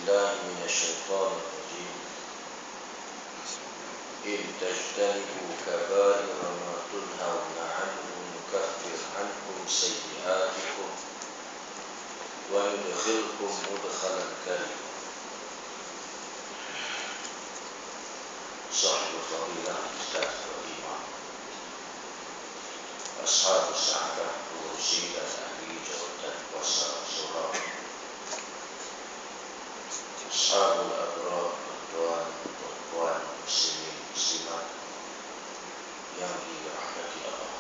بالله من الشيطان الرجيم إن تجتنبوا كبائر ما تنهون عنه نكفر عنكم سيئاتكم وندخلكم مدخلا كريما. صاحب الفضيلة أستاذ الإمام أصحاب السعادة ورسيلة أهل جودة وسط سورة أصحاب الأبرار والدوان والإخوان المسلمين والمسلمات yang dirahmati Allah.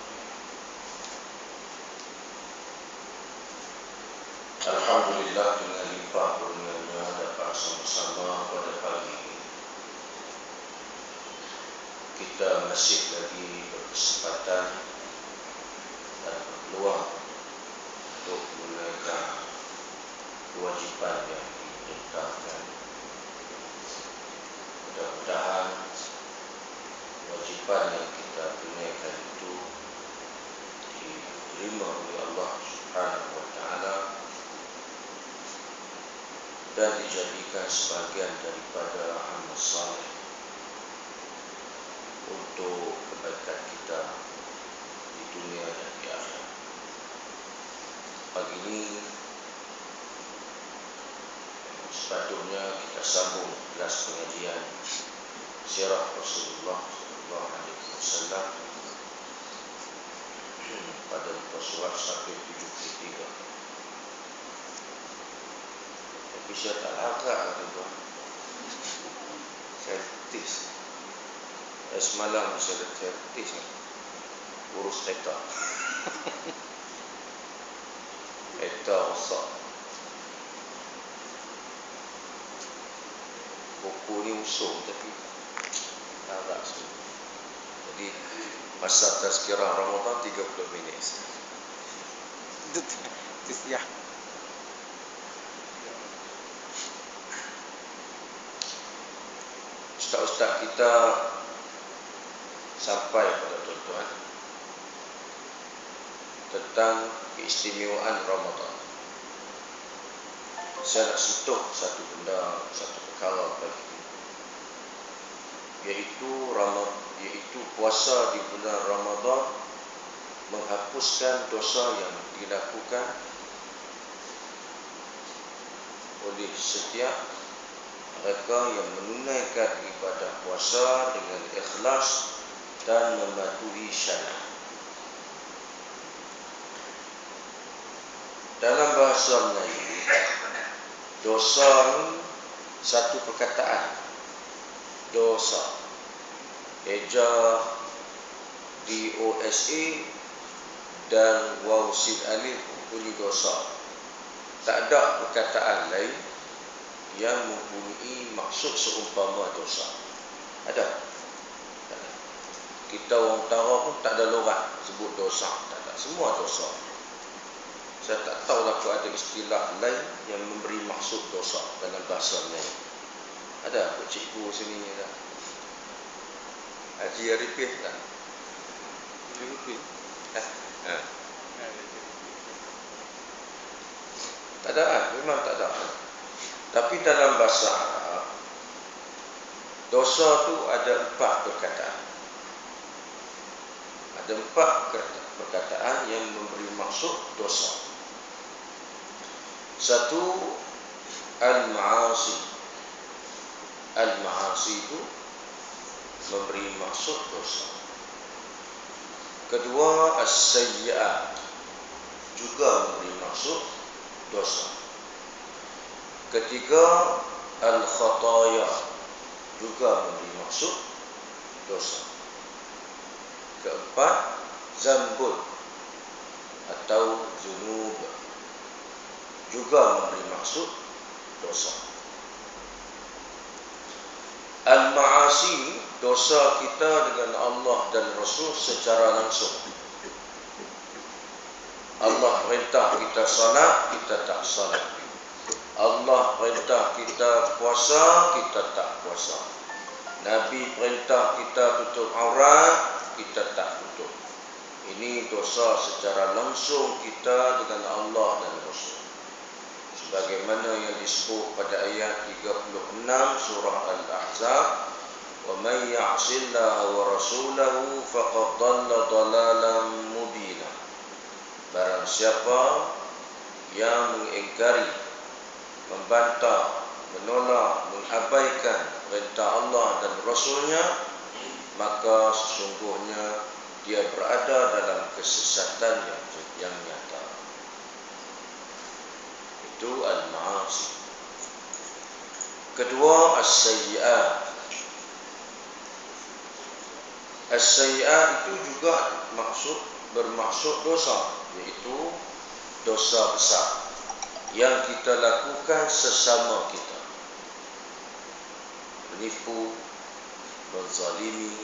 Alhamdulillah, dengan limpah kurnianya dapat sama-sama pada pagi ini kita masih lagi berkesempatan dan berpeluang untuk menunaikan kewajipan yang diperintahkan. Mudah-mudahan kewajipan yang kita tunaikan itu diterima oleh Allah Subhanahu wa Ta'ala dan dijadikan sebagian daripada amal saleh untuk kebaikan kita di dunia dan di akhirat. Pagi ini sepatutnya kita sambung kelas pengajian sirah Rasulullah sallallahu alaihi wasallam pada muka surat sampai 73. Tapi saya tak agak tuan. Saya tis. Semalam saya tis urus kereta. Kereta rosak. Buku ni usung tapi agak semua. Jadi masa tazkirah Ramadan 30 minit. Itu siap. Ustaz-ustaz kita sampai pada tuan-tuan tentang keistimewaan Ramadan. Saya nak sentuh satu benda, satu perkara bagi iaitu puasa di bulan Ramadan menghapuskan dosa yang dilakukan oleh setiap mereka yang menunaikan ibadah puasa dengan ikhlas dan mematuhi syariat. Dalam bahasa Melayu, dosa ni satu perkataan. Dosa. Eja DOSA dan waw sin alif bunyi dosa. Tak ada perkataan lain yang mempunyai maksud seumpama dosa. Ada? Tak ada. Kita orang utara pun tak ada logat sebut dosa. Tak ada. Semua dosa. Saya tak tahu lah kalau ada istilah lain yang memberi maksud dosa dalam bahasa Melayu. Ada Pak Cikgu sini tak? Haji Arifin tak? Arifin? Tak ada, memang tak ada. Tapi dalam bahasa Arab, dosa tu ada 4 perkataan. Ada 4 perkataan yang memberi maksud dosa. Satu, al-ma'asi. Al-ma'asi itu memberi maksud dosa. Kedua, as-sayyi'at, juga memberi maksud dosa. Ketiga, al-khataya, juga memberi maksud dosa. Keempat, zambun atau zunub, juga memberi maksud dosa. Al-ma'asi, dosa kita dengan Allah dan Rasul secara langsung. Allah perintah kita salat, kita tak salat. Allah perintah kita puasa, kita tak puasa. Nabi perintah kita tutup aurat, kita tak tutup. Ini dosa secara langsung kita dengan Allah dan Rasul. sebagaimana yang disebut pada ayat 36 surah Al-Ahzab, wa may ya'sillaha wa rasulahu faqad dhalla dhalalan mubina. Barang siapa yang mengingkari, membantah, menolak, mengabaikan perintah Allah dan Rasulnya, maka sesungguhnya dia berada dalam kesesatan yang nyata. Itu al-ma'asi. Kedua, as-sayyi'at. As-sayyi'at itu juga bermaksud dosa, yaitu dosa besar yang kita lakukan sesama kita. Menipu, menzalimi.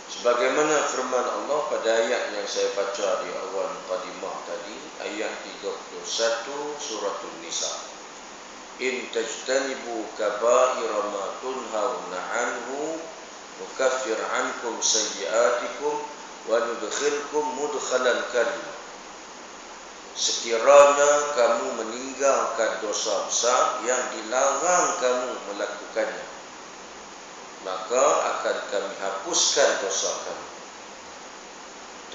Sebagaimana firman Allah pada ayat yang saya baca di awal mukadimah tadi, ayat 31 surah An-Nisa. In tajtanibu kaba'ira ma tunhauna anhu nukaffir ankum sayyi'atikum wa nudkhilkum mudkhalan karim. Sekiranya kamu meninggalkan dosa besar yang dilarang kamu melakukannya, maka akan kami hapuskan dosa kamu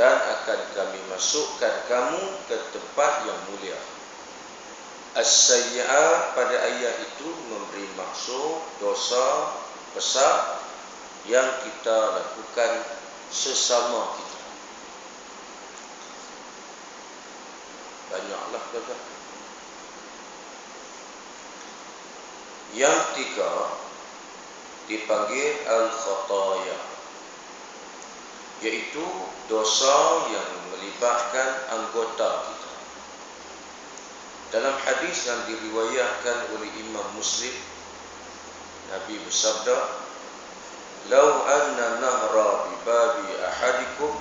dan akan kami masukkan kamu ke tempat yang mulia. As-sayyi'ah pada ayat itu memberi maksud dosa besar yang kita lakukan sesama kita. Banyaklah kata. Yang ketiga dipanggil al-khataya, yaitu dosa yang melibatkan anggota kita. Dalam hadis yang diriwayatkan oleh Imam Muslim, Nabi bersabda, "Lau anna nahra bi babi ahadikum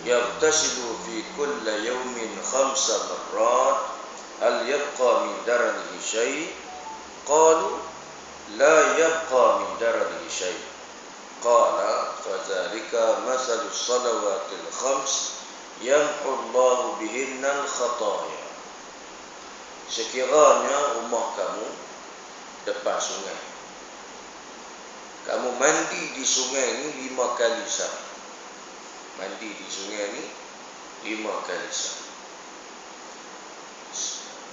yaghtasilu fi kulli yawmin 5 marrat hal yabqa min daranihi syai'?" Qalu la yabqa min daranihi syai'. Qala fadzalika mathalus salawatil khams yamhu Allahu bihinna al-khataya. Sekiranya rumah kamu depan sungai, kamu mandi di sungai ini 5 kali sehari. Mandi di sungai ini 5 kali sehari.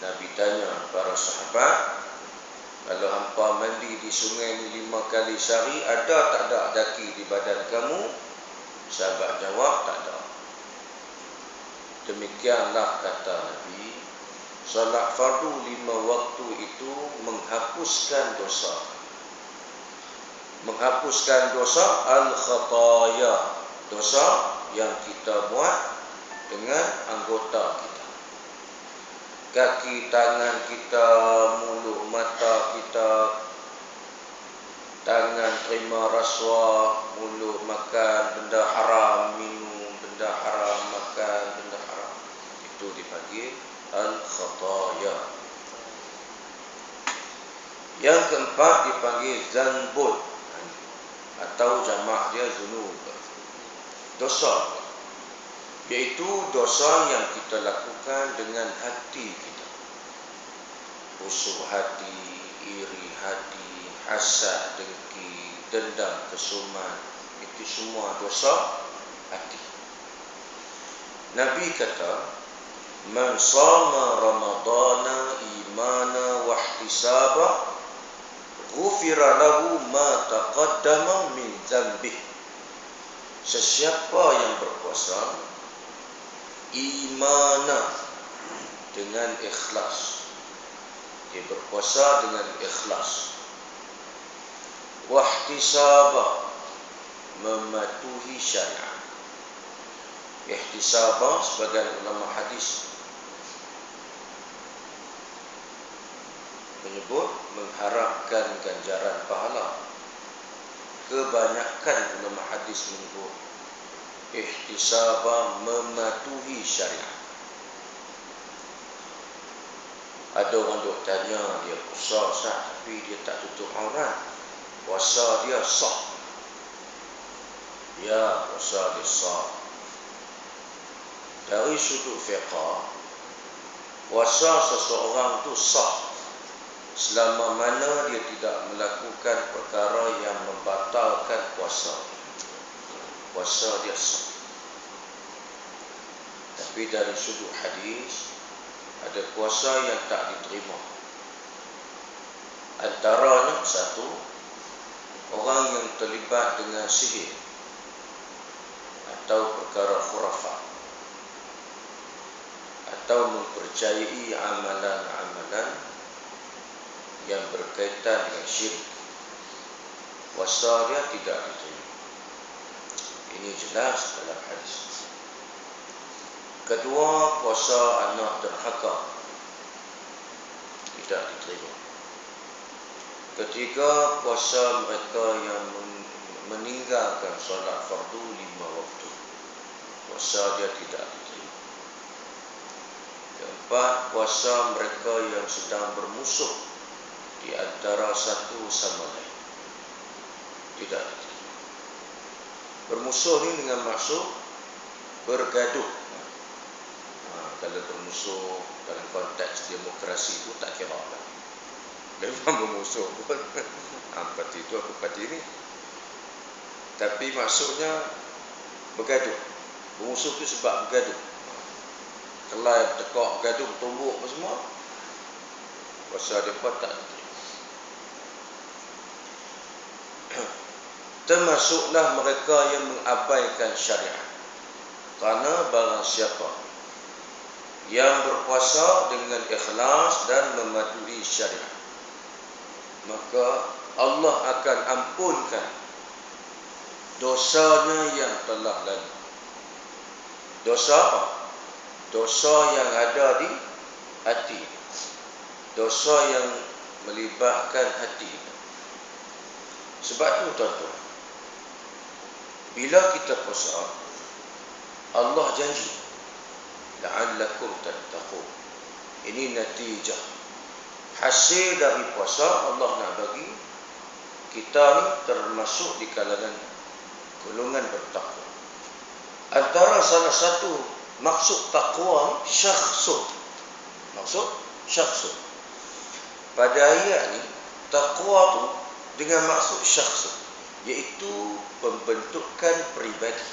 Nabi tanya para sahabat, kalau hampa mandi di sungai ini 5 kali sehari, ada tak ada daki di badan kamu? Sahabat jawab, tak ada. Demikianlah kata Nabi, salat fardu 5 waktu itu menghapuskan dosa. Menghapuskan dosa al-khataya, dosa yang kita buat dengan anggota kita. Kaki, tangan kita, mulut, mata kita. Tangan terima rasuah, mulut makan benda haram, minum benda haram, makan benda haram. Itu dipanggil al-khataya. Yang keempat dipanggil zanbun, atau jamak dia zunub, dosa, yaitu dosa yang kita lakukan dengan hati kita. Busuk hati, iri hati, hasad, dengki, dendam, kesumat, itu semua dosa hati. Nabi kata, man sama ramadana imana wahtisaba ghufira lahu ma taqaddama min dzambih. Sesiapa yang berpuasa imana, dengan ikhlas, dia berpuasa dengan ikhlas, wahtisaba, mematuhi syariat. Ihtisaba sebagian ulama hadis menyebut mengharapkan ganjaran pahala. Kebanyakan ulama hadis menyebut ihtisaba, mematuhi syariat. Ada orang duk tanya, dia puasa Ustaz, tapi dia tak tutup aurat, puasa dia sah? Ya, puasa dia sah. Dari sudut fiqh, puasa seseorang tu sah selama mana dia tidak melakukan perkara yang membatalkan puasa. Puasa dia sah. Tapi dari sudut hadis, ada puasa yang tak diterima. Antaranya satu, orang yang terlibat dengan sihir atau perkara khurafat, atau mempercayai amalan-amalan yang berkaitan dengan syirik. Puasa dia tidak diterima. Ini jelas dalam hadis. Kedua, puasa anak derhaka tidak diterima. Ketiga, puasa mereka yang meninggalkan solat fardu 5 waktu. Puasa dia tidak diterima. Keempat, puasa mereka yang sedang bermusuh di antara satu sama lain. Tidak diterima. Bermusuh ni dengan maksud bergaduh. Kalau bermusuh dalam konteks demokrasi itu tak kira lah. Memang bermusuh pun. Parti itu aku parti ini. Tapi maksudnya bergaduh. Bermusuh itu sebab bergaduh. Kelai, bertekak, bergaduh, bertumbuk apa semua. Puasa dia pun tak diterima. Termasuklah mereka yang mengabaikan syariat. Kerana barang siapa yang berpuasa dengan ikhlas dan mematuhi syariat, maka Allah akan ampunkan dosanya yang telah lalu. Dosa apa? Dosa yang ada di hati. Dosa yang melibatkan hati. Sebab itu tuan-tuan, bila kita puasa, Allah janji la'allakum tattaqun. Ini natijah, hasil dari puasa. Allah nak bagi kita ni termasuk di kalangan golongan bertakwa. Antara salah satu maksud takwa syakhsun. Maksud syakhsun. Pada ayat ni, takwa tu dengan maksud syakhsun, iaitu pembentukan peribadi.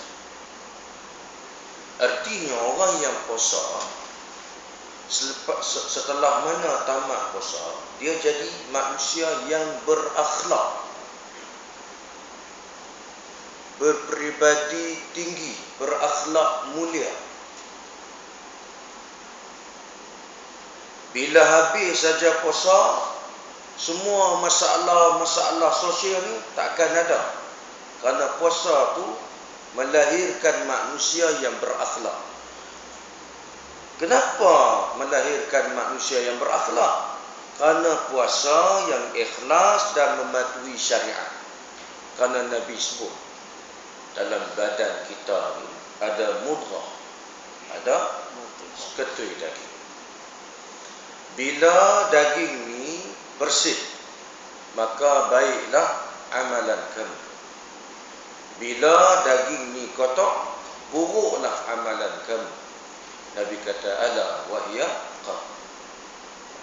Artinya orang yang puasa, setelah mana tamat puasa, dia jadi manusia yang berakhlak, berpribadi tinggi, berakhlak mulia. Bila habis saja puasa, semua masalah sosial ni takkan ada. Kerana puasa tu melahirkan manusia yang berakhlak. Kenapa melahirkan manusia yang berakhlak? Kerana puasa yang ikhlas dan mematuhi syariat. Kerana Nabi sebut, dalam badan kita ni ada mudghah, ada ketui daging. Bila daging ni bersih, maka baiklah amalan kamu. Bila daging ni kotor, buruklah amalan kamu. Nabi kata, ala wahya qalb.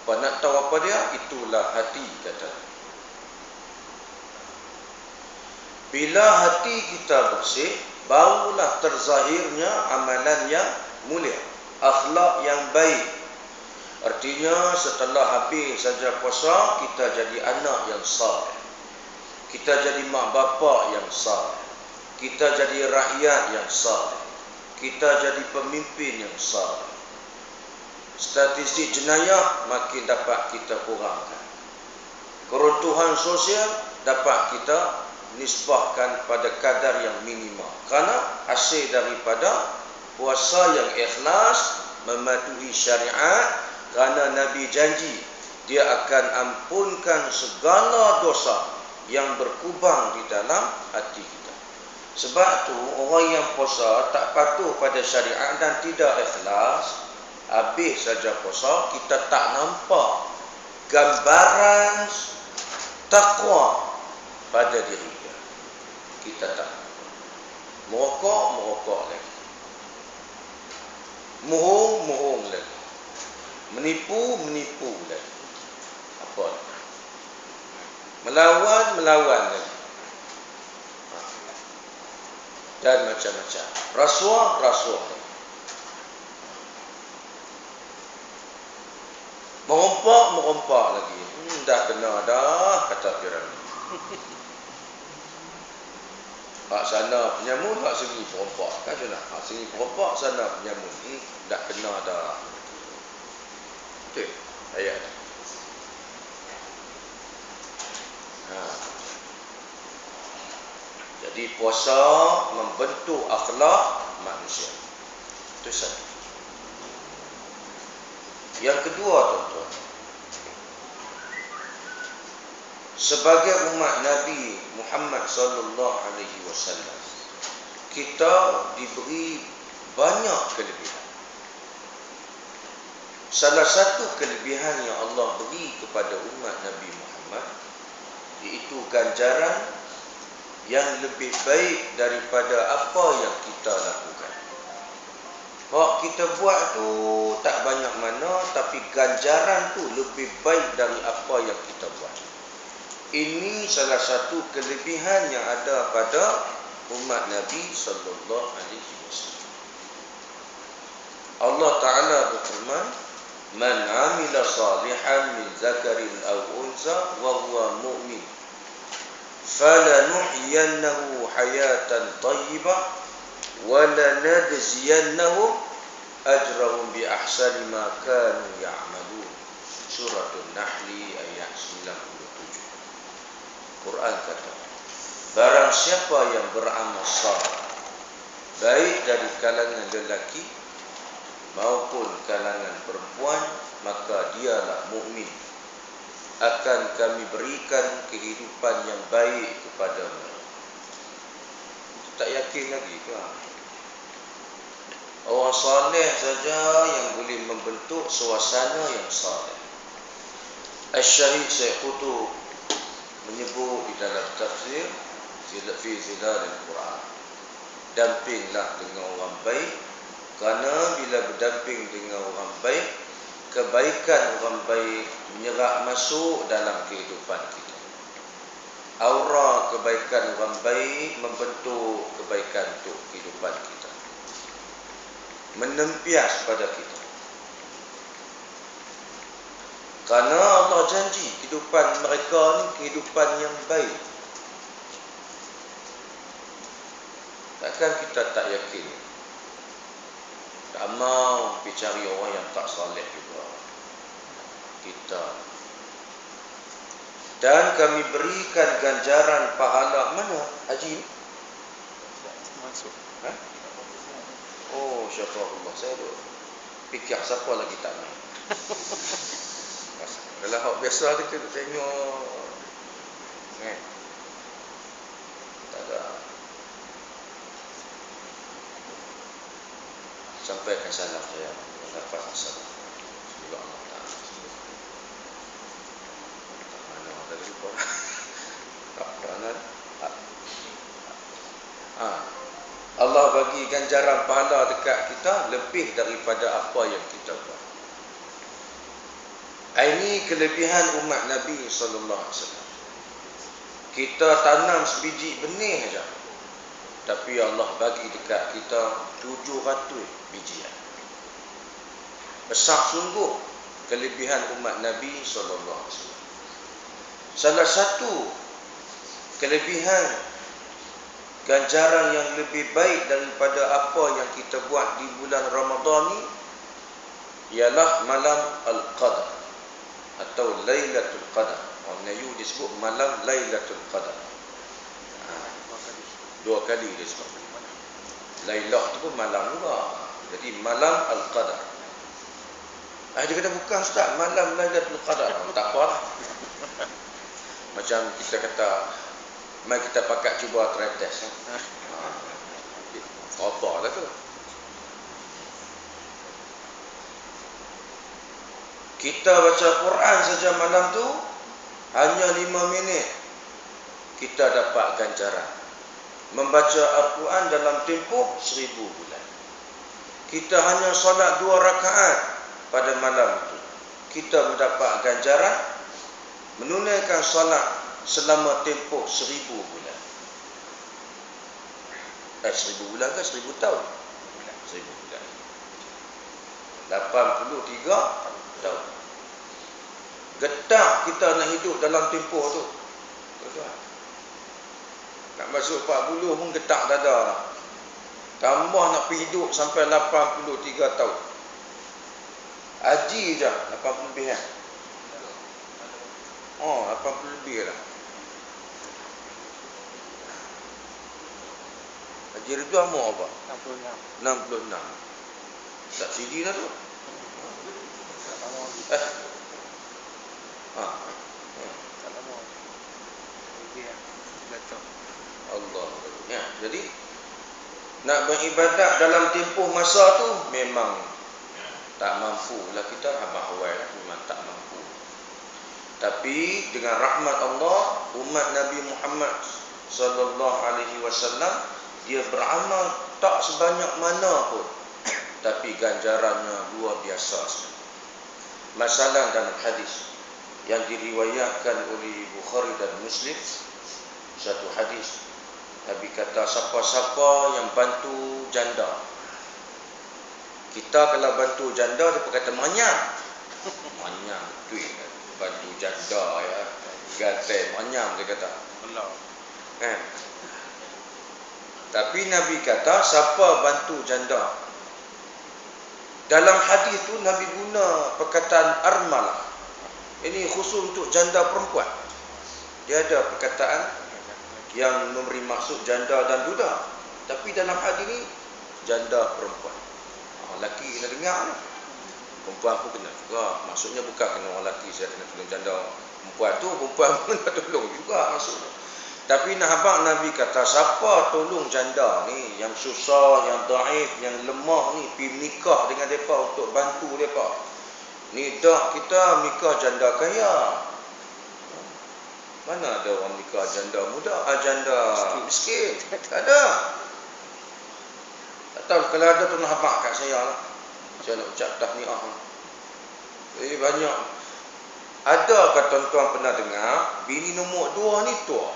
Apa nak tahu apa dia? Itulah hati, kata. Bila hati kita bersih, barulah terzahirnya amalan yang mulia, akhlak yang baik. Artinya setelah habis saja puasa, kita jadi anak yang saleh. Kita jadi mak bapak yang saleh. Kita jadi rakyat yang saleh. Kita jadi pemimpin yang saleh. Statistik jenayah makin dapat kita kurangkan. Keruntuhan sosial dapat kita nisbahkan pada kadar yang minimal. Kerana hasil daripada puasa yang ikhlas, mematuhi syariat. Kerana Nabi janji dia akan ampunkan segala dosa yang berkubang di dalam hati kita. Sebab tu orang yang puasa tak patuh pada syariat dan tidak ikhlas, habis saja puasa kita tak nampak gambaran takwa pada diri dia. Kita tak. Merokok lagi. Muhung lagi. Menipu lagi. Apa? Melawan lagi. Dan macam-macam. Rasuah lagi. Merompak lagi. Dah kena dah, kata Firaun. Hak sana penyamun, hak sini perompak. Kan macam nak? Hak sini perompak, sana penyamun. Dah kena dah. Betul? Ayat. Jadi puasa membentuk akhlak manusia. Itu satu. Yang kedua, tuan-tuan, sebagai umat Nabi Muhammad sallallahu alaihi wasallam, kita diberi banyak kelebihan. Salah satu kelebihan yang Allah beri kepada umat Nabi Muhammad iaitu ganjaran yang lebih baik daripada apa yang kita lakukan. Hak kita buat tu tak banyak mana, tapi ganjaran tu lebih baik dari apa yang kita buat. Ini salah satu kelebihan yang ada pada umat Nabi sallallahu alaihi wasallam. Allah Taala berfirman, "Man 'amila salihan min zakarin aw unsa wa huwa mu'min, falanuhyiyannahu hayatan thayyibah wa lanajziyannahum ajrahum bi ahsani ma kanu ya'malun." Surah An-Nahl ayat 97. Quran kata, barang siapa yang beramal saleh, baik dari kalangan lelaki maupun kalangan perempuan, maka dialah mukmin. Akan kami berikan kehidupan yang baik kepada mereka. Tak yakin lagi ke? Orang saleh saja yang boleh membentuk suasana yang saleh. Asy-Syahid Syekh Qutb menyebut di dalam tafsir fi zilal al-Quran, dampinglah dengan orang baik, kerana bila berdamping dengan orang baik, kebaikan orang baik menyerap masuk dalam kehidupan kita. Aura kebaikan orang baik membentuk kebaikan untuk kehidupan kita, menempias pada kita. Karena Allah janji kehidupan mereka ni kehidupan yang baik. Takkan kita tak yakin? Tak mau pergi cari orang yang tak saleh juga. Kita. Dan kami berikan ganjaran pahala. Mana Haji ni? Masuk. Ha? Oh, syafa'ullah. Saya tu fikir siapa lagi tak main. Kalau hak biasa kita tengok kan. Tak ada. Sampaikan salam saya dapat salam. Semoga Allah Taala. Tak mana tadi lupa. Tak pernah. Allah bagi ganjaran pahala dekat kita lebih daripada apa yang kita buat. Ini kelebihan umat Nabi sallallahu alaihi wasallam. Kita tanam sebiji benih saja, tapi Allah bagi dekat kita 700 bijian. Besar sungguh kelebihan umat Nabi sallallahu alaihi wasallam. Salah satu kelebihan ganjaran yang lebih baik daripada apa yang kita buat di bulan Ramadan ni ialah malam Al-Qadar atau Lailatul Qadar. Orang Melayu disebut malam Lailatul Qadar. Dua kali dia sebut. Lailah tu pun malam juga. Jadi malam Al-Qadar. Dia kata bukan ustaz, malam Lailatul Qadar. Tak apa lah. Macam kita kata, mari kita pakai cuba try test. Apa lah tu. Kita baca Quran saja malam tu hanya 5 minit kita dapat ganjaran. Membaca Al-Quran dalam tempoh 1000 bulan. Kita hanya solat 2 rakaat pada malam itu kita mendapat ganjaran menunaikan solat selama tempoh 1000 bulan. 1000 bulan ke 1000 tahun? 1000 bulan. 83 tahun. Getah kita nak hidup dalam tempoh tu. Tuan-tuan. Nak masuk 40 pun getah tak ada lah. Tambah nak pergi hidup sampai 83 tahun. Haji je 80 lebih kan? 80 lebih lah. Haji Ridwan umur apa? 66. Tak CD lah tu. Allah. Ya, jadi nak beribadat dalam tempoh masa tu memang tak mampu lah kita, abang awal lah, memang tak mampu. Tapi dengan rahmat Allah, umat Nabi Muhammad sallallahu alaihi wasallam dia beramal tak sebanyak mana pun, tapi ganjarannya luar biasa sebenarnya. Masalah dalam hadis yang diriwayatkan oleh Bukhari dan Muslim, satu hadis Nabi kata, siapa-siapa yang bantu janda. Kita kalau bantu janda, dia kata manyang. Manyang, betul. Bantu janda ya. Gatai, manyang dia kata. Tapi Nabi kata, siapa bantu janda. Dalam hadis tu Nabi guna perkataan armalah. Ini khusus untuk janda perempuan. Dia ada perkataan yang memberi maksud janda dan duda. Tapi dalam hadis ni janda perempuan. Lelaki kena dengar ni. Perempuan pun kena juga. Maksudnya bukan kena orang lelaki saya kena tolong janda. Perempuan tu perempuan pun kena tolong juga maksudnya. Tapi nahabak Nabi kata, siapa tolong janda ni yang susah, yang daif, yang lemah ni, pergi menikah dengan mereka untuk bantu mereka. Ni dah kita nikah janda kaya. Mana ada orang nikah janda muda, janda miskin? Tak ada. Tak tahu kalau ada tu nahabak kat saya lah. Saya nak ucap tahniah. Banyak. Adakah tuan-tuan pernah dengar bini nombor 2 ni tua?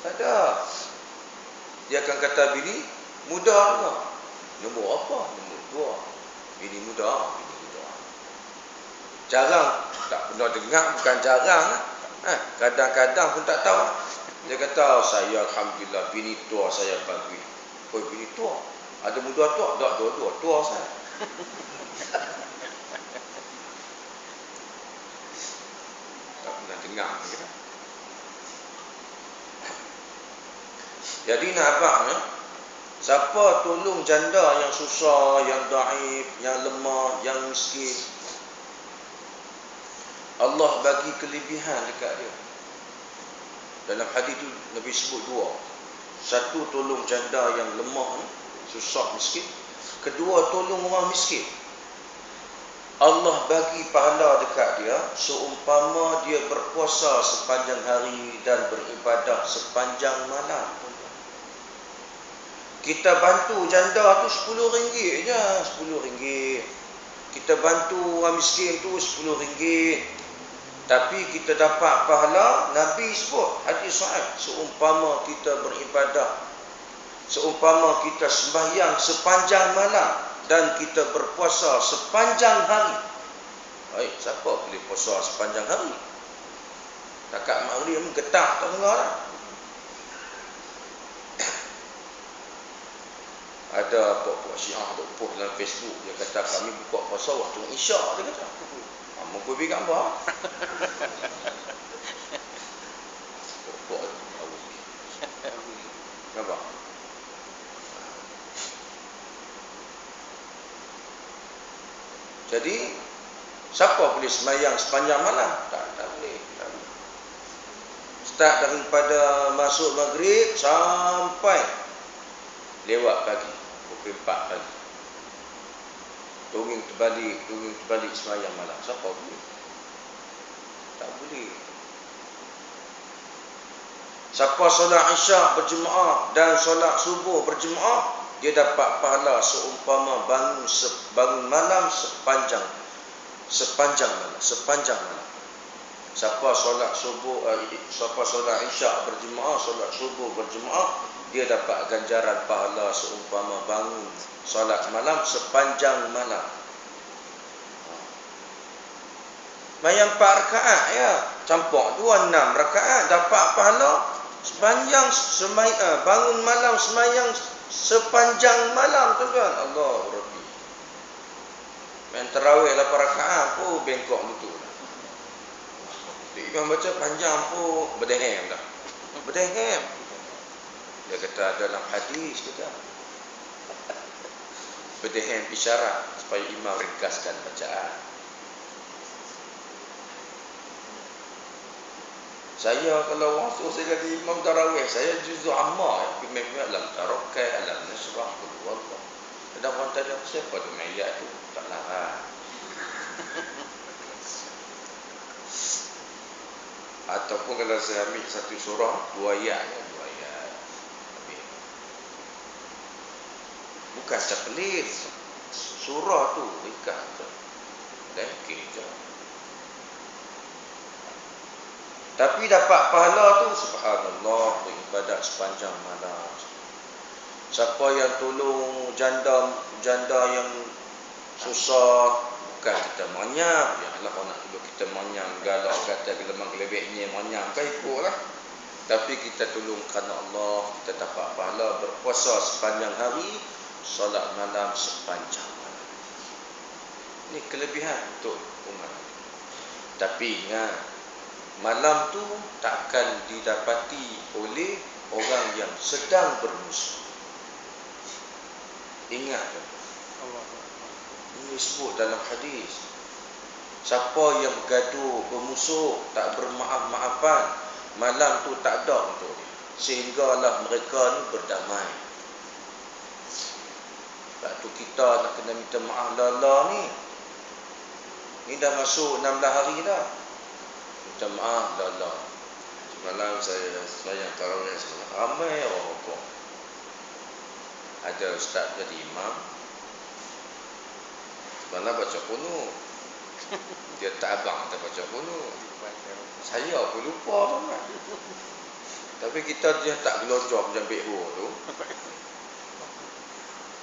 Tak ada. Dia akan kata bini muda juga. Nombor apa? Nombor 2. Bini muda. Jarang. Tak pernah dengar, bukan jarang. Kadang-kadang pun tak tahu. Dia kata, saya alhamdulillah bini tua saya bagi. Oh, bini tua. Ada muda tua? Tak, dua-dua tua saya. Tak pernah dengar. Jadi nampaknya, siapa tolong janda yang susah, yang daif, yang lemah, yang miskin, Allah bagi kelebihan dekat dia. Dalam hadis tu Nabi sebut 2. Satu, tolong janda yang lemah, susah, miskin. Kedua, tolong orang miskin. Allah bagi pahala dekat dia seumpama dia berpuasa sepanjang hari dan beribadah sepanjang malam. Kita bantu janda tu RM10 je, RM10. Kita bantu orang miskin tu RM10. Tapi kita dapat pahala, Nabi sebut hadis sahih, seumpama kita beribadah, seumpama kita sembahyang sepanjang malam dan kita berpuasa sepanjang hari. Siapa boleh puasa sepanjang hari? Takat maghrib getah tak dengar dah. Ada pok-pok Syiah duk post dalam Facebook, dia kata kami buka puasa waktu Isyak, dia kata. Muka pergi gambar. Pok-pok nampak? Jadi siapa boleh sembahyang sepanjang malam? Tak boleh. Start daripada masuk maghrib sampai lewat pagi, pukul 4 pagi. Tunggu terbalik sembahyang malam. Siapa boleh? Tak boleh. Siapa solat Isyak berjemaah dan solat subuh berjemaah, dia dapat pahala seumpama bangun malam sepanjang malam. Siapa solat isyak berjemaah, solat subuh berjemaah, dia dapat ganjaran pahala seumpama bangun solat malam sepanjang malam. Mayang 4 rakaat ya, campur 6 rakaat dapat pahala sepanjang bangun malam semayang sepanjang malam, tuan-tuan. Allah Rabbi. Main tarawih 8 rakaat pun bengkok betul. Imam baca panjang pun berdehem dah. Berdehem. Dia kata dalam hadis kita. Berdehem isyarat supaya imam ringkaskan bacaan. Saya kalau waktu saya jadi imam tarawih, saya juzuk amma, memang alam tarokai, alam nasrah, Allah. Ada orang tanya siapa tu mayat tu? Tak larang. Ataupun kalau saya ambil satu surah, 2 ayat. Bukan pelit. Surah tu ringkas tu. Dengki je. Tapi dapat pahala tu subhanallah, beribadat sepanjang malam. Siapa yang tolong janda yang susah, bukan kita manyam. Ya Allah, kalau nak tolong kita manyam, galak kata gelemang gelebeknya manyam, kan ikutlah. Tapi kita tolong kerana Allah, kita dapat pahala berpuasa sepanjang hari, solat malam sepanjang malam. Ini kelebihan untuk umat. Tapi ingat, malam tu takkan didapati oleh orang yang sedang bermusuh. Ingat Allah. Ini disebut dalam hadis. Siapa yang bergaduh, bermusuh, tak bermaaf-maafan, malam tu tak ada untuk dia. Sehinggalah mereka ni berdamai. Sebab tu kita nak kena minta maaf lala ni. Ni dah masuk 16 hari dah. Minta maaf lala. Semalam saya tarawih semalam. Ramai orang rokok. Ada ustaz jadi imam. Semalam baca kunut. Dia tak abang tak baca kunut. Saya pun lupa sangat. Tapi kita dia tak gelojor macam beho tu.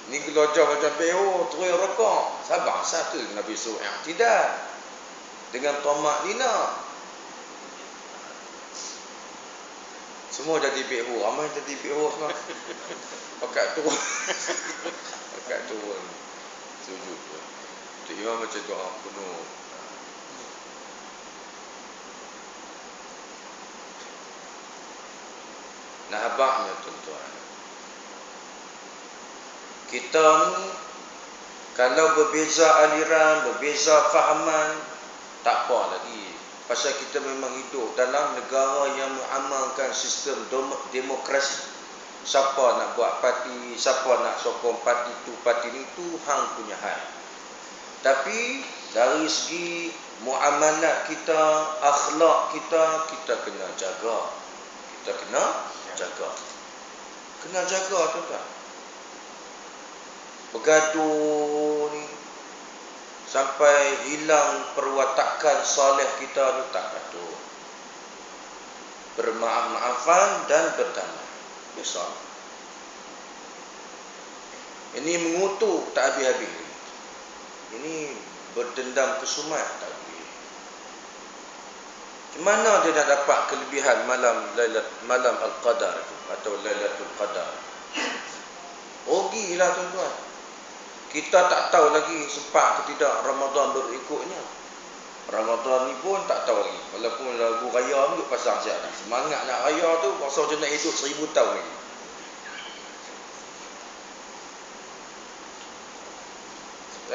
Ni gelojor macam beho, terus rokok. Sabar satu Nabi suruh i'tidal dengan tamak lina. Semua jadi beho, ramai jadi beho semua. Pakat turun. Pakat turun. Sujud tu. Tu imam baca doa kunut. Nah abangnya tuan-tuan. Kita ni kalau berbeza aliran, berbeza fahaman, tak apa lagi. Pasal kita memang hidup dalam negara yang mengamalkan sistem demokrasi. Siapa nak buat parti, siapa nak sokong parti tu, parti ni tu hang punya hal. Tapi dari segi muamalat kita, akhlak kita, kita kena jaga. Kita kena jaga. Kena jaga tuan-tuan. Bergaduh ni sampai hilang perwatakan soleh kita ni tak patut. Bermaaf-maafan dan berdamai. Biasa. Ini mengutuk tak habis-habis. Ini berdendam kesumat tak habis. Macam mana dia nak dapat kelebihan malam Al-Qadar itu atau Lailatul Qadar? Rugilah tuan-tuan. Kita tak tahu lagi sempat ke tidak Ramadan berikutnya. Ramadan ni pun tak tahu lagi. Walaupun lagu raya ni duk pasang siap dah. Semangat nak raya tu rasa macam nak hidup 1000 tahun lagi.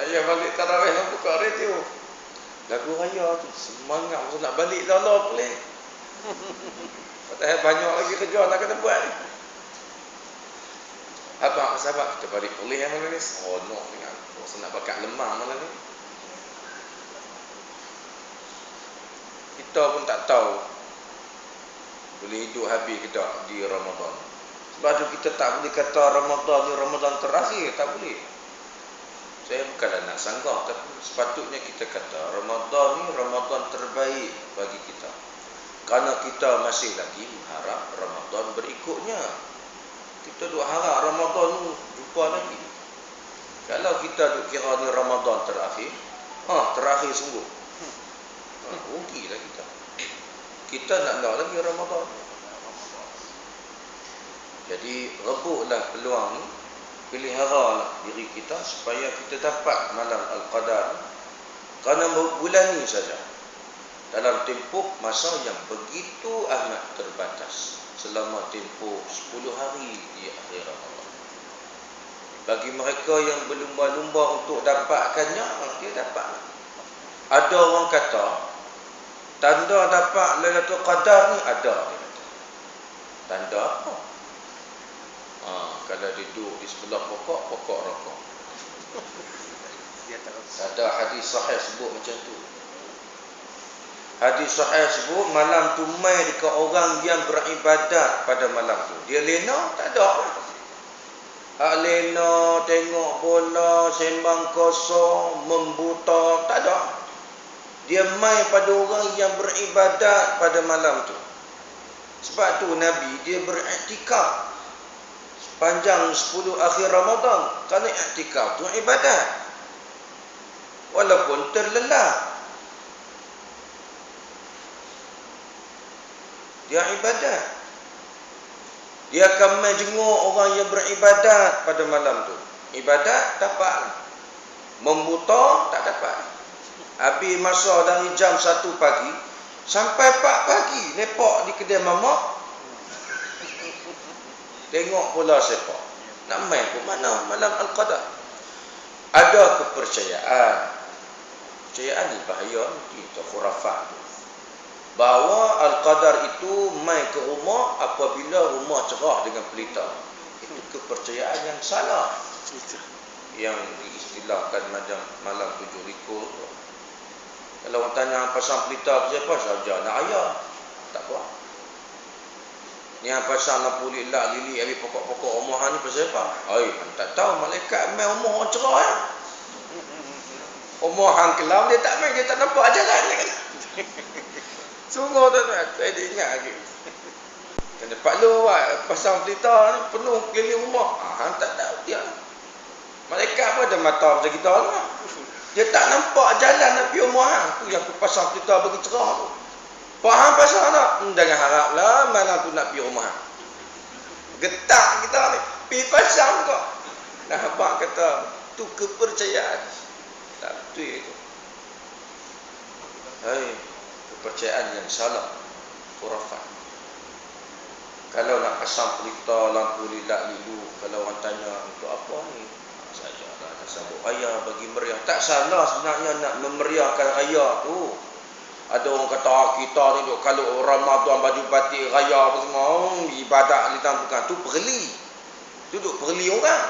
Saya balik tarawih nak buka radio. Lagu raya tu semangat masa nak balik lala pelik. Padahal banyak lagi kerja nak kena buat ni. Abang sahabat kita balik pulih malam ni. Seronok dengan rasa nak bakat lemah malam ni. Kita pun tak tahu boleh hidup habis ke tak di Ramadan. Sebab tu kita tak boleh kata Ramadan ni Ramadan terakhir, tak boleh. Saya bukanlah nak sanggah, tapi sepatutnya kita kata Ramadan ni Ramadan terbaik bagi kita. Kerana kita masih lagi mengharap Ramadan berikutnya. Kita duk harap Ramadan tu jumpa lagi. Kalau kita duk kira ni Ramadan terakhir, terakhir sungguh. Rugilah kita. Kita nak lagi Ramadan. Jadi rebutlah peluang ni, peliharalah diri kita supaya kita dapat malam Al-Qadar. Kerana bulan ni saja, dalam tempoh masa yang begitu amat terbatas, selama tempoh 10 hari di akhir Ramadan. Bagi mereka yang berlumba-lumba untuk dapatkannya, dia dapat. Ada orang kata tanda dapat Lailatul Qadar ni ada, dia kata. Tanda apa? Kalau dia duduk di sebelah pokok rokok. Ada hadis sahih sebut macam tu. Hadis sahih sebut malam tu mai dekat orang yang beribadat pada malam tu. Dia lena, tak ada. Hak lena, tengok bola, sembang kosong, membuta, tak ada. Dia mai pada orang yang beribadat pada malam tu. Sebab tu Nabi dia beriktikaf panjang 10 akhir Ramadan. Kerana iktikaf tu ibadat. Walaupun terlelap, dia ibadat. Dia akan menjenguk orang yang beribadat pada malam tu. Ibadat dapat, membuta tak dapat. Habis masa dari jam 1 pagi sampai 4 pagi lepak di kedai mamak, tengok bola sepak. Nak main pun mana malam Al-Qadar. Ada kepercayaan ni bahaya, itu khurafat, bahawa Al-Qadar itu main ke rumah apabila rumah cerah dengan pelita. Itu kepercayaan yang salah, yang diistilahkan malam 7 likur. Kalau orang tanya pasang pelita siapa, saja nak ayah, tak apa. Ni yang pasang lampu lilak lili habis pokok-pokok rumahan ni pasal apa? Tak tahu, malaikat main rumah orang cerah ya. Rumahan kelam dia tak main, dia tak nampak ajaran dia kata. Sungguh tuan-tuan, saya dia ingat lagi. Kena Pak Lu pasang pelita ni penuh keliling rumah. Tak tahu dia. Malaikat apa ada mata macam kita lah. Dia tak nampak jalan nak pergi rumah. Tu yang aku pasang pelita bagi cerah tu. Faham pasal tak? Jangan haraplah malam tu nak pergi rumah. Getak kita ni. Pergi pasang kau. Nah, abang kata, tu kepercayaan. Tak betul itu. Kepercayaan yang salah. Khurafat. Kalau nak pasang pelita, lampu lilak lilu, kalau orang tanya untuk apa ni? Sajalah nak sambut raya bagi meriah. Tak salah sebenarnya nak memeriahkan raya tu. Ada orang kata kita ni duk kalau Ramadan baju batik raya apa semua, ibadat di tampukan tu perli. Duduk perli orang.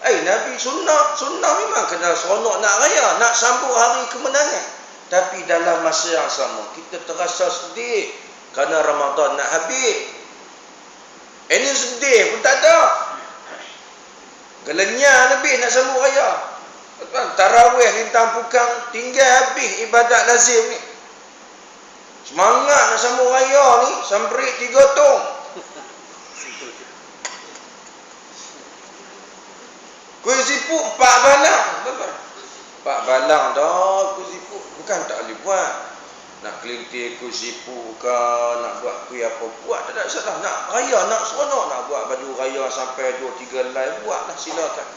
Nabi sunnah memang kena seronok nak raya, nak sambut hari kemenangan. Tapi dalam masa yang sama kita terasa sedih kerana Ramadan nak habis. Ini sedih pun tak ada. Gelenya lebih nak sambut raya. Tarawih di tampukan tinggal habis ibadat lazim ni. Semangat nak sambung raya ni, sambrit 3 tong. Kuih siput 4 balang. 4 balang dah kuih siput. Bukan tak boleh buat. Nak kelintir kuih siput ke, nak buat kuih apa, buat tak ada salah. Nak raya, nak seronok, nak buat baju raya sampai 2-3 helai, buatlah, silakan.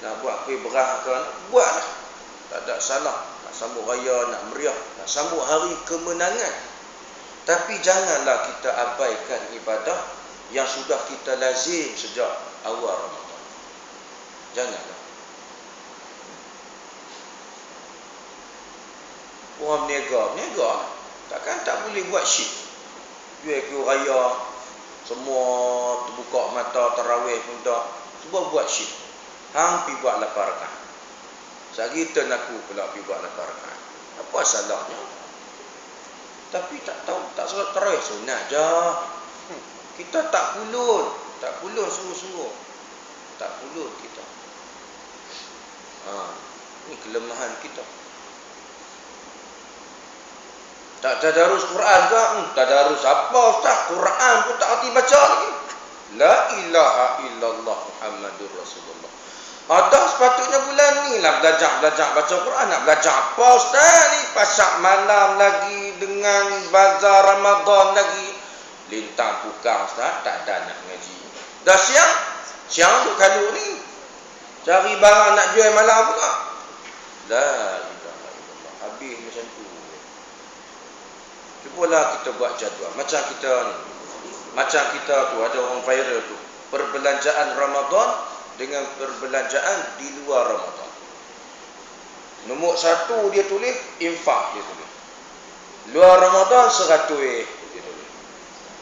Nak buat kuih berah ke, buatlah. Tak ada salah. Sambut raya, nak meriah, nak sambut hari kemenangan. Tapi janganlah kita abaikan ibadah yang sudah kita lazim sejak awal Ramadan. Janganlah. Orang berniaga, takkan tak boleh buat shift. Jual kuih raya, semua terbuka mata, tarawih pun tak. Semua buat shift. Hang pergi buat 8 rakaat. Kita nak pula pergi buat 8 rakaat. Apa salahnya? Tapi tak tahu, tak solat tarawih sunat je. Kita tak pulut. Tak pulun sungguh-sungguh. Tak pulun kita. Ini kelemahan kita. Tak tadarus Quran ke? Tadarus apa Ustaz? Quran pun tak erti baca lagi. La ilaha illallah Muhammadur Rasulullah. Ada sepatutnya bulan ni lah belajar baca Quran. Nak belajar apa Ustaz ni? Pasak malam lagi dengan bazar Ramadan lagi. Lintang pukang Ustaz, tak ada nak ngaji. Dah siang duk kalau ni. Cari barang nak jual malam pula. La ilaha illallah. Habis macam tu. Cubalah kita buat jadual. Macam kita tu ada orang viral tu. Perbelanjaan Ramadan dengan perbelanjaan di luar Ramadan. Nombor 1 dia tulis infak dia tulis. Luar Ramadan 100 dia tulis.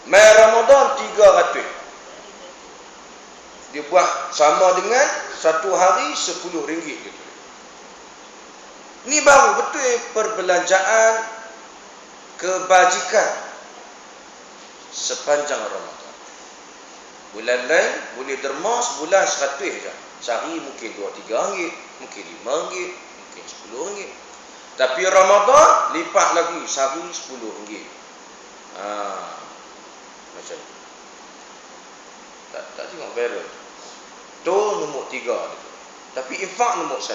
Mai Ramadan 300. Dia buat sama dengan satu hari RM10 dia tulis. Ni baru betul perbelanjaan kebajikan sepanjang Ramadan. Bulan lain boleh derma sebulan 100 je. Sehari mungkin 2-3 ringgit, mungkin 5 ringgit, mungkin 10 ringgit. Tapi Ramadan lipat lagi, sehari 10 ringgit. Macam tu. Tak tengok viral. Tu nombor 3 tu. Tapi infak nombor 1.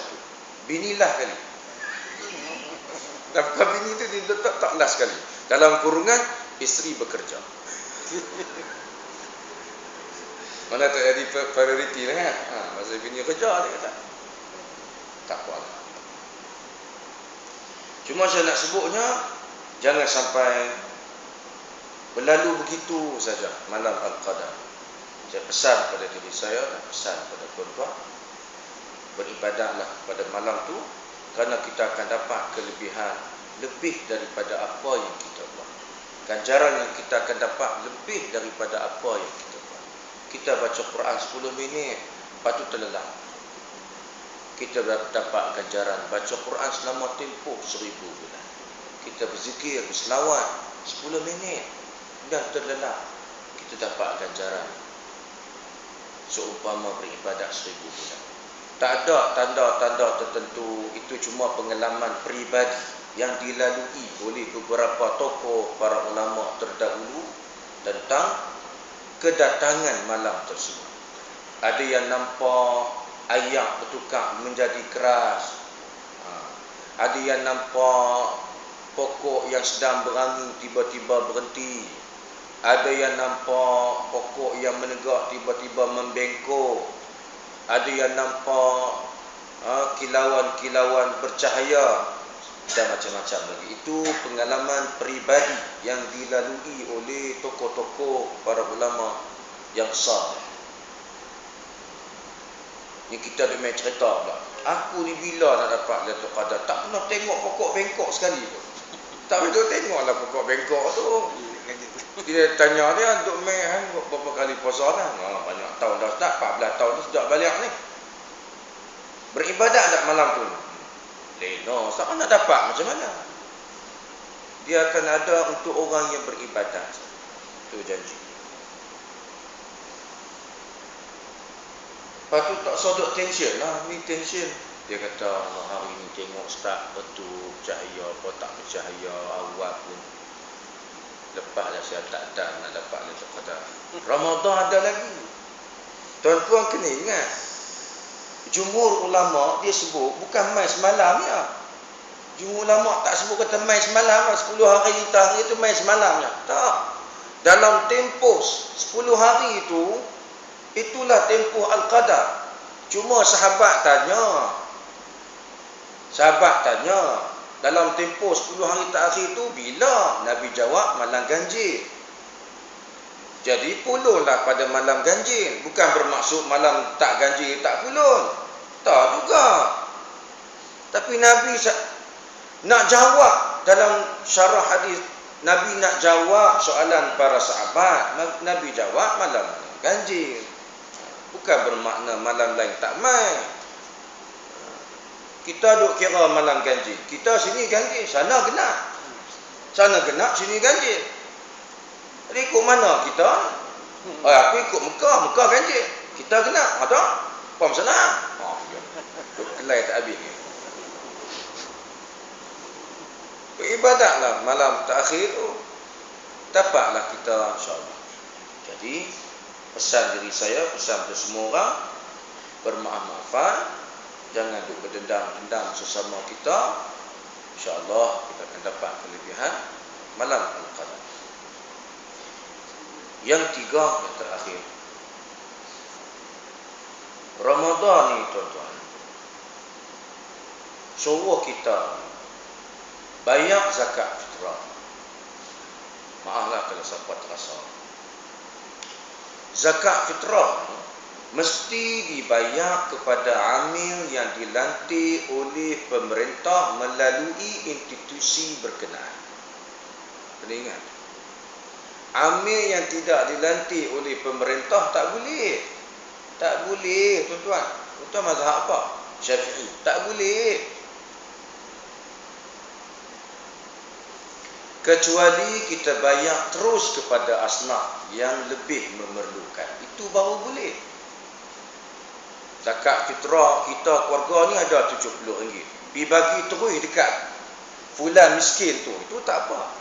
Binilah kali. Nafkah bini tu diletak tak last sekali. Dalam kurungan isteri bekerja. Mana tak jadi priority lah kan? Masa bini kerja dia kata. Tak apa. Cuma saya nak sebutnya jangan sampai berlalu begitu saja malam Al-Qadar. Saya pesan pada diri saya dan pesan pada tuan-tuan, beribadahlah pada malam tu kerana kita akan dapat kelebihan lebih daripada apa yang kita buat. Ganjaran yang kita akan dapat lebih daripada apa yang kita buat. Kita baca Quran 10 minit, lepas tu terlelap. Kita dapat ganjaran baca Quran selama tempoh 1000 bulan. Kita berzikir, berselawat 10 minit dan terlelap. Kita dapat ganjaran seumpama beribadat 1000 bulan. Tak ada tanda-tanda tertentu, itu cuma pengalaman peribadi yang dilalui oleh beberapa tokoh para ulama terdahulu tentang kedatangan malam tersebut. Ada yang nampak ayak bertukar menjadi keras. Ada yang nampak pokok yang sedang berangin tiba-tiba berhenti. Ada yang nampak pokok yang menegak tiba-tiba membengkok. Ada yang nampak kilauan-kilauan bercahaya dan macam-macam lagi. Itu pengalaman peribadi yang dilalui oleh tokoh-tokoh para ulama yang saleh. Ni kita ada main cerita pula. Aku ni bila nak dapat Lailatul Qadar? Tak pernah tengok pokok bengkok sekali pun. Tak pernah tengoklah pokok bengkok tu. Dia tanya dia untuk main berapa kali puasa dah? Banyak tahun dah Ustaz, 14 tahun dah sejak balik ni. Beribadat tak malam tu? Leno, Ustaz nak dapat macam mana? Dia akan ada untuk orang yang beribadat. Itu janji. Lepas tu tak sodok tension lah. Ni tension. Dia kata hari ni tengok Ustaz betul cahaya apa tak bercahaya awal pun. Lepas dah saya tak ada nak dapat Lailatul Qadar. Ramadan ada lagi. Tuan-tuan kena ingat. Jumhur ulama dia sebut bukan mai semalam ya. Jumhur ulama tak sebut kata mai semalam 10 hari hari itu mai semalam ya. Tak. Dalam tempoh 10 hari itu itulah tempoh Al-Qadar. Cuma sahabat tanya dalam tempoh 10 hari terakhir itu bila? Nabi jawab malam ganjil. Jadi pulunlah pada malam ganjil. Bukan bermaksud malam tak ganjil tak pulun. Tak juga. Tapi Nabi nak jawab dalam syarah hadis. Nabi nak jawab soalan para sahabat. Nabi jawab malam ganjil. Bukan bermakna malam lain tak main. Kita duk kira malam ganjil. Kita sini ganjil, sana genap. Sana genap, sini ganjil. Jadi ikut mana kita? Oh, aku ikut Mekah ganjil. Kita kena, ada? Apa masalah? Oh, ya. Kelai tak habis ni. Beribadatlah malam terakhir tu. Dapatlah kita insya-Allah. Jadi, pesan diri saya, pesan untuk semua orang, bermaaf-maafan, jangan duk berdendam-dendam sesama kita. InsyaAllah kita akan dapat kelebihan malam Al-Qadar. Yang tiga, yang terakhir, Ramadan ni tuan-tuan, suruh kita bayar zakat fitrah. Maaflah kalau siapa terasa. Zakat fitrah ni mesti dibayar kepada amil yang dilantik oleh pemerintah melalui institusi berkenaan. Kena ingat. Amil yang tidak dilantik oleh pemerintah tak boleh. Tak boleh, tuan-tuan. Tuan-tuan mazhab apa? Syafi'i. Tak boleh. Kecuali kita bayar terus kepada asnaf yang lebih memerlukan. Itu baru boleh. Zakat fitrah kita keluarga ni ada RM70. Pergi bagi terus dekat fulan miskin tu. Itu tak apa.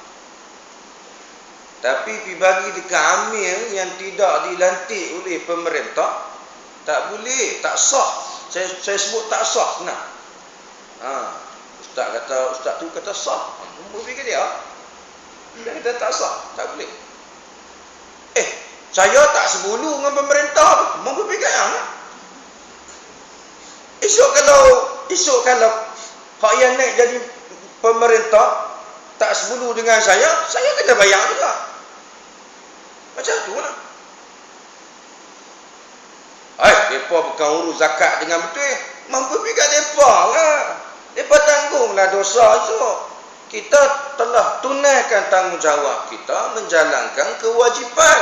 Tapi pergi bagi dekat amil yang tidak dilantik oleh pemerintah, tak boleh. Tak sah. Saya sebut tak sah. Nah. Ustaz tu kata sah. Boleh ke dia? Dia kata tak sah, tak boleh. Saya tak sebulu dengan pemerintah. Mampu pegang lah. Esok kalau hak yang naik jadi pemerintah tak sebulu dengan saya kena bayar juga. Macam tu lah. Mereka bukan urus zakat dengan betul. Mampu pegang mereka lah. Mereka tanggunglah dosa esok. Kita telah tunaikan tanggungjawab kita menjalankan kewajipan.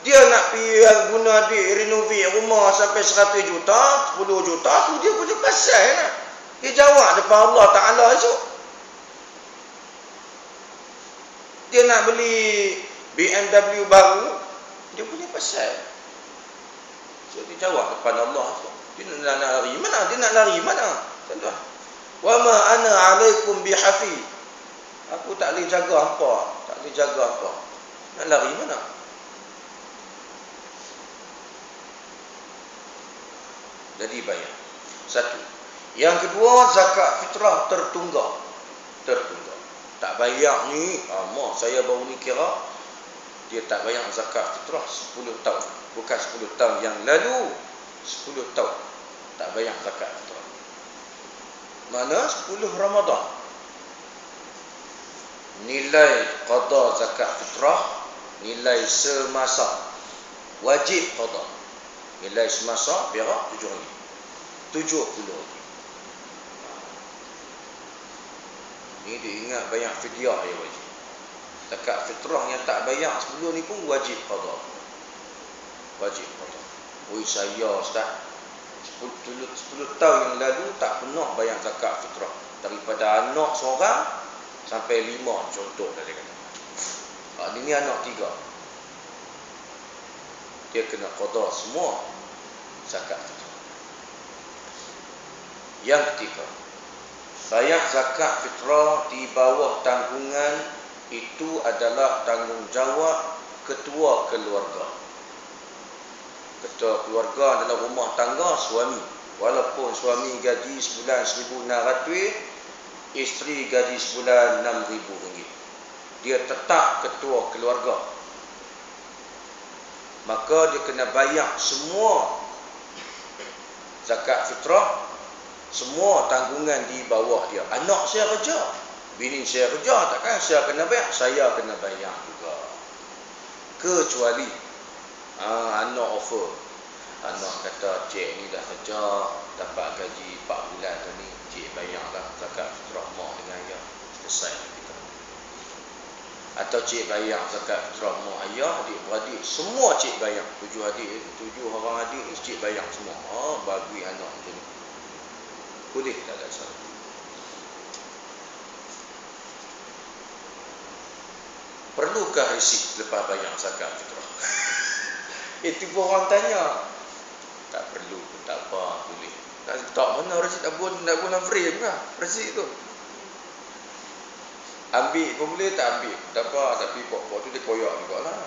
Dia nak pergi guna duit renovate rumah sampai 100 juta, 10 juta, tu dia punya pasal lah. Dia jawab depan Allah Ta'ala esok. Dia nak beli BMW baru, dia punya pasal. So, dia jawab depan Allah esok. Dia nak lari mana? Dia nak lari mana? Tuan-tuan. Wa ma ana alaikum bihafiz. Aku tak boleh jaga apa. Tak boleh jaga apa. Nak lari mana? Jadi bayar. Satu. Yang kedua, zakat fitrah tertunggak. Tak bayar ni, mak saya baru ni kira, dia tak bayar zakat fitrah 10 tahun. Bukan 10 tahun yang lalu, 10 tahun. Tak bayar zakat fitrah. Mana 10 Ramadan. Nilai qada zakat fitrah, nilai semasa wajib qada. Nilai semasa perak RM7. RM70. Ni dia ingat bayar fidyah ya wajib. Zakat fitrah yang tak bayar sebelum ni pun wajib qada. Wajib qada. Oi saya ustaz, 10 tahun yang lalu tak pernah bayar zakat fitrah. Daripada anak seorang sampai 5 contoh dia kata. Ini anak 3. Dia kena qada semua zakat fitrah. Yang ketiga, bayar zakat fitrah di bawah tanggungan itu adalah tanggungjawab ketua keluarga. Ketua keluarga adalah rumah tangga suami. Walaupun suami gaji sebulan RM1,600, isteri gaji sebulan RM6,000. Dia tetap ketua keluarga. Maka dia kena bayar semua zakat fitrah, semua tanggungan di bawah dia. Anak saya kerja, bini saya kerja, takkan saya kena bayar? Saya kena bayar juga. Kecuali anak offer. Anak kata, cik ni dah kerja, dapat gaji 4 bulan tu ni, cik bayarlah zakat fitrah mak dengan ayah. Selesai kita. Atau cik bayar zakat fitrah mak ayah, adik-beradik, semua cik bayar. 7 orang adik ni cik bayar semua. Bagi anak macam ni. Boleh tak ada salah. Perlukah resit lepas bayar zakat fitrah? Itu pun orang tanya. Tak perlu pun, tak apa, boleh. Tak mana Rasid nak bulan free bukan? Rasid tu. Ambil pun boleh, tak ambil. Tak apa, tapi pokok tu dia koyak jugalah.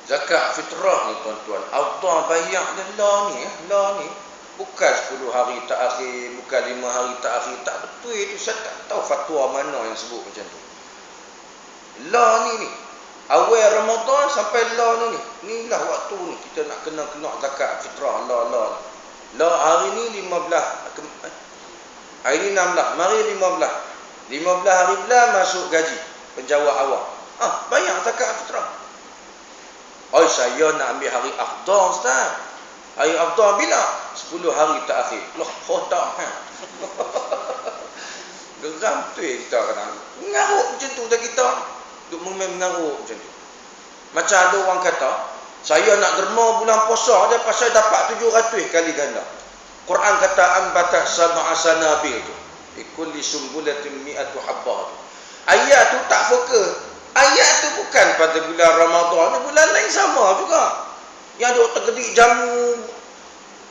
Zakat fitrah ni tuan-tuan. Allah bayar dia lah ni. Bukan 10 hari tak akhir, bukan 5 hari tak akhir. Tak betul itu. Saya tak tahu fatwa mana yang sebut macam tu. Lah ni. Awal Ramadan sampai lah ni. Inilah waktu ni kita nak kena zakat fitrah lah ni. Lah hari ni 15. Hari ni 16. Mari 15. 15 hari bulan masuk gaji. Penjawab awak. Bayar zakat fitrah. Saya nak ambil hari Afdal Ustaz. Hari Afdal bila? 10 hari tak akhir. Loh, tak. Geram betul kita kadang. Mengaruk macam tu dah kita. Duk mengaruk macam tu. Macam ada orang kata, saya nak derma bulan puasa dia pasal dapat 700 kali ganda. Quran kata ambata sab'a sanabil tu. Ikulli sumbulatin mi'atu habbah tu. Ayat tu tak fokus. Ayat tu bukan pada bulan Ramadan, bulan lain sama juga. Yang duk tergedik jamu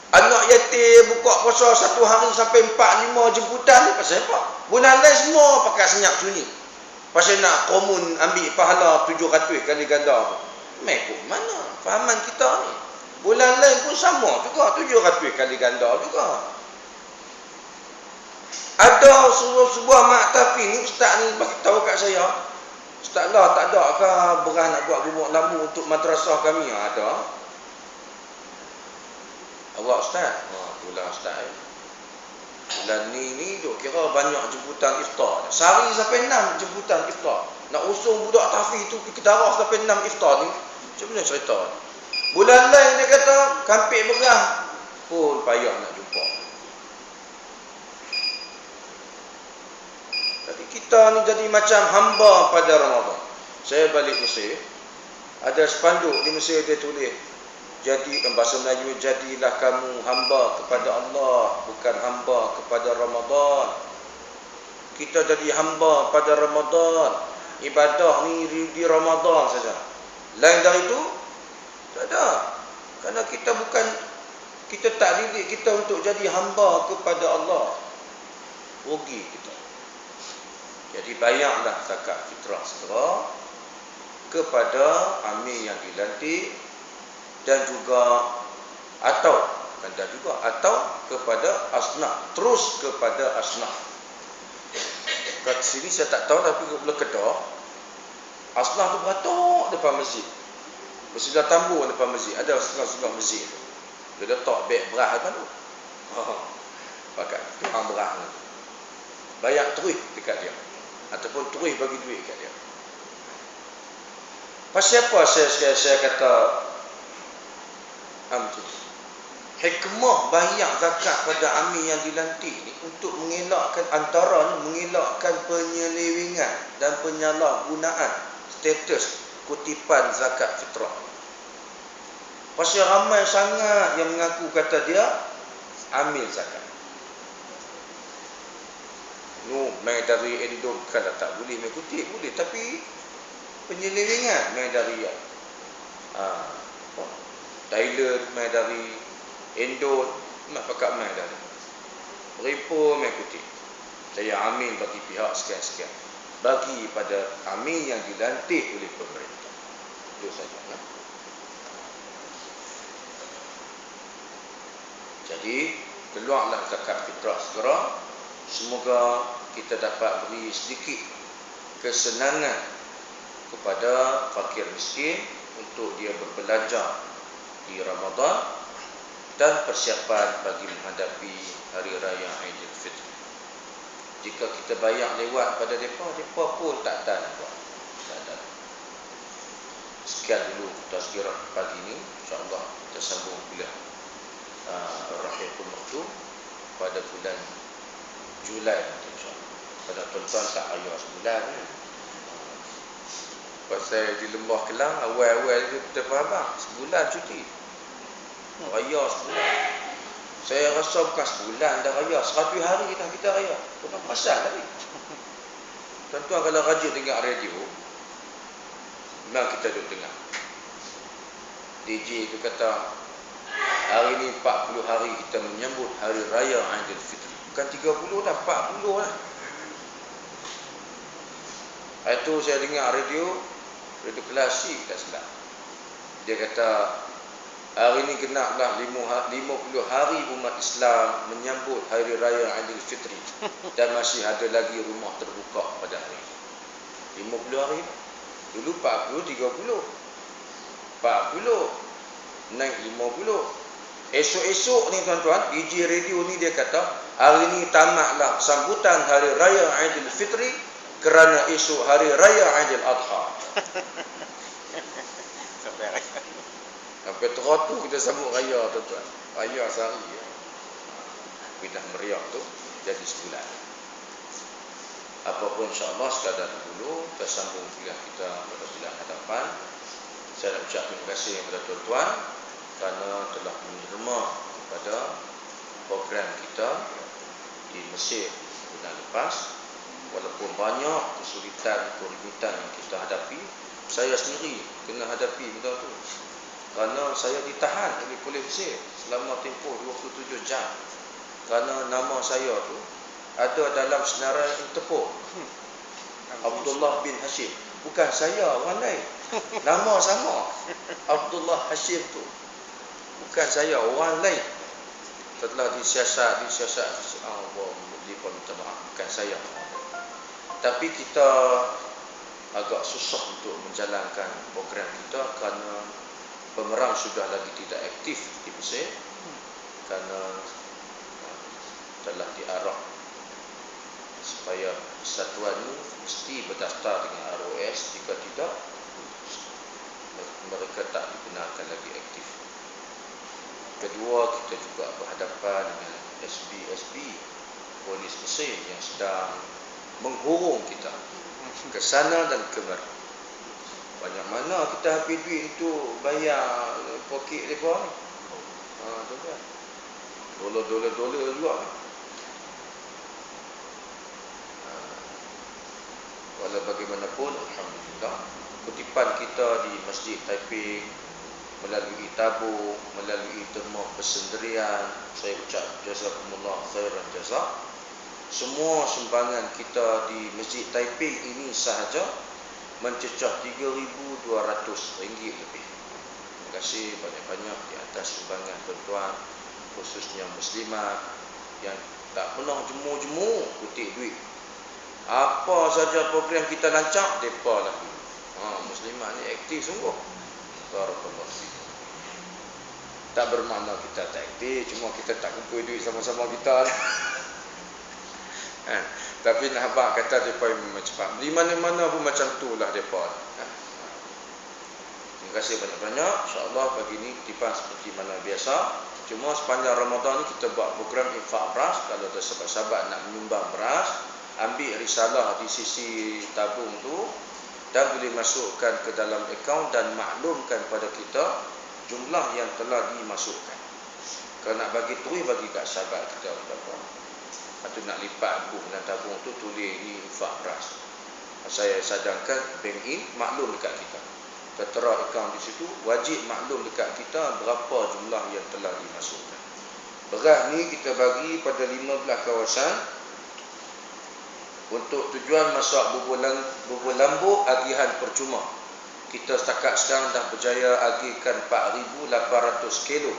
anak yatim buka puasa 1 hari sampai 4-5 jemputan ni pasal apa? Bulan lain semua pakai senyap sunyi. Pasal nak komun ambil pahala 700 kali ganda. Mekuk mana fahaman kita ni? Bulan lain pun sama juga 700 kali ganda juga. Ada sebuah maktafi ni ustaz ni bagi tahu kat saya. Ustaz lah tak ada ke beras nak buat gubuk lambu untuk madrasah kami? Ada. Awak ustaz? Itulah ustaz. Bulan ni duk kira banyak jemputan iftar. Sehari sampai 6 jemputan iftar. Nak usung budak tahfiz tu pergi darah sampai 6 iftar ni. Macam mana cerita ni? Bulan lain dia kata kampik beras pun payah nak jumpa. Jadi kita ni jadi macam hamba pada Ramadan. Saya balik Mesir, ada spanduk di Mesir dia tulis, jadi bahasa Melayu, jadilah kamu hamba kepada Allah, bukan hamba kepada Ramadan. Kita jadi hamba pada Ramadan. Ibadah ni di Ramadan saja. Lain dari itu tak ada. Kerana kita tak didik kita untuk jadi hamba kepada Allah. Rugi kita. Jadi bayarlah zakat fitrah segera kepada amir yang dilantik dan juga atau kepada asnaf, terus kepada asnaf. Kat sini saya tak tahu, tapi bila Kedah asnaf tu beratuk depan masjid. Bersebelah tambur depan masjid. Ada setengah-setengah masjid tu. Dia letak beg beras depan tu. Pakai orang beras tu. Bayar terus dekat dia. Ataupun terus bagi duit kat dia. Pasal apa saya kata hikmah bayar zakat pada amir yang dilantik ni untuk mengelakkan mengelakkan penyelewengan dan penyalahgunaan status kutipan zakat fitrah. Pasal ramai sangat yang mengaku kata dia amil zakat. Mai dari Indo, kalau tak boleh mai kutip boleh, tapi penyelewengan mai dari Thailand, mai dari Indo, nak pakai mai dari Repo mai kutip. Saya amin bagi pihak sekian-sekian, bagi pada amin yang dilantik oleh pemerintah. Itu saja. Jadi keluarlah zakat fitrah segera. Semoga kita dapat beri sedikit kesenangan kepada fakir miskin untuk dia berbelanja di Ramadan dan persiapan bagi menghadapi Hari Raya Aidilfitri. Jika kita bayar lewat pada mereka pun tak ada nak buat. Tak ada. Sekian dulu tazkirah pagi ini. InsyaAllah kita sambung bila Rahiqul Maktub pada bulan Julai nanti insyaAllah. Pada tuan-tuan tak ayah sebulan ni. Pasal di Lembah Kelang awal-awal kita faham sebulan cuti. Raya sebulan. Saya rasa bukan sebulan dah raya, 100 hari dah kita raya. Bukan pasal tadi. Tuan-tuan kalau rajin dengar radio, Memang kita duduk dengar. DJ itu kata, hari ini 40 hari kita menyambut Hari Raya Aidilfitri. Bukan 30 dah, 40 lah. Itu saya dengar radio klasik tak silap. Dia kata, hari ini genaplah 50 hari umat Islam menyambut Hari Raya Aidilfitri dan masih ada lagi rumah terbuka pada hari ini. 50 hari. Dulu 40, 30. 40, naik 50. Esok-esok ni tuan-tuan, DJ radio ni dia kata, hari ini tamatlah sambutan Hari Raya Aidilfitri kerana esok Hari Raya Aidil Adha. Sampai teratur kita sambut raya tuan-tuan. Raya sehari ya. Pindah meriah tu jadi sebulan. Apapun insya-Allah sekadar dulu kita sambung kuliah kita pada bulan hadapan. Saya nak ucap terima kasih kepada tuan-tuan kerana telah menerima kepada program kita di Mesir bulan lepas. Walaupun banyak kesulitan, kerumitan yang kita hadapi, saya sendiri kena hadapi benda tu. Kerana saya ditahan oleh polis Mesir selama tempoh 27 jam. Kerana nama saya tu ada dalam senarai Interpol. Abdullah bin Hashim. Bukan saya, orang lain. Nama sama. Abdullah Hashim tu. Bukan saya, orang lain. Setelah disiasat. Allah minta maaf. Bukan saya. Tapi kita agak susah untuk menjalankan program kita kerana pemerang sudah lagi tidak aktif di Mesir kerana telah diarah supaya persatuan ini mesti berdaftar dengan ROS. Jika tidak, mereka tak dibenarkan lagi aktif. Kedua, kita juga berhadapan dengan SB polis Mesir yang sedang menghurung kita ke sana dan kemari. Banyak mana kita habis duit itu bayar poket mereka ni. Tuan-tuan. Dolar juga ni. Walau bagaimanapun, alhamdulillah, kutipan kita di Masjid Taiping melalui tabung, melalui derma persendirian, saya ucap jazakumullah khairan jazak. Semua sumbangan kita di Masjid Taiping ini sahaja mencecah RM3,200 lebih. Terima kasih banyak-banyak di atas sumbangan tuan-tuan, khususnya muslimat yang tak pernah jemu-jemu kutip duit. Apa saja program kita lancap, mereka lah. Muslimat ni aktif sungguh. Barakallahu fikum. Tak bermakna kita tak aktif, cuma kita tak kumpul duit sama-sama kita. Tapi nak habaq kata mereka memang cepat. Di mana-mana pun macam tu lah mereka. Terima kasih banyak-banyak. InsyaAllah pagi ni kutipan seperti mana biasa. Cuma sepanjang Ramadan ni kita buat program infak beras. Kalau ada sahabat-sahabat nak menyumbang beras, ambil risalah di sisi tabung tu dan boleh masukkan ke dalam akaun dan maklumkan pada kita jumlah yang telah dimasukkan. Kalau nak bagi terus, bagi kat sahabat kita berapa. Atau nak lipat buku dan tabung tu tulis ni infak beras. Saya sadangkan bank in maklum dekat kita. Tertera akaun di situ, wajib maklum dekat kita berapa jumlah yang telah dimasukkan. Beras ni kita bagi pada 15 kawasan untuk tujuan masak bubur lambuk agihan percuma. Kita setakat sekarang dah berjaya agihkan 4,800 kilo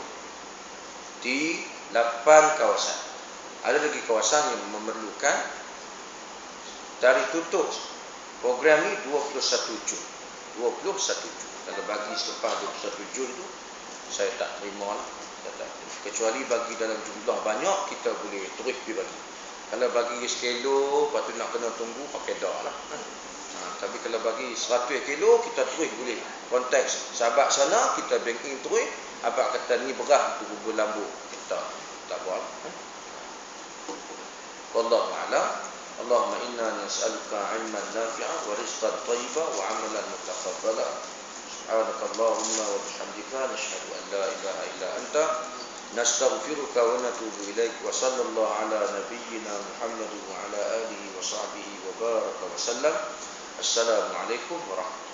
di 8 kawasan. Ada lagi kawasan yang memerlukan. Dari tutup program ni 21 Jun. 21 Jun. Kalau bagi selepas 21 Jun tu, saya tak terima lah. Kecuali bagi dalam jumlah banyak, kita boleh terus pergi bagi. Kalau bagi sekilo, lepas tu nak kena tunggu, pakai dah lah. Tapi kalau bagi 100 kilo, kita terus boleh konteks sahabat sana, kita banking terus. Abang kata ni beras untuk bubur lambuk. Kita tak buat. Wallahu a'lam. Allahumma inna nas'aluka 'ilman nafi'an wa rizqan thayyiban wa 'amalan mutaqabbalan. Subhanakallahumma wa bihamdika nashhadu an la ilaha illa anta nastaghfiruka wa natubu ilaik. Wa sallallahu ala nabiyyina Muhammad wa ala alihi wa sahbihi wa baraka wa sallam. Assalamualaikum warahmatullahi wabarakatuh.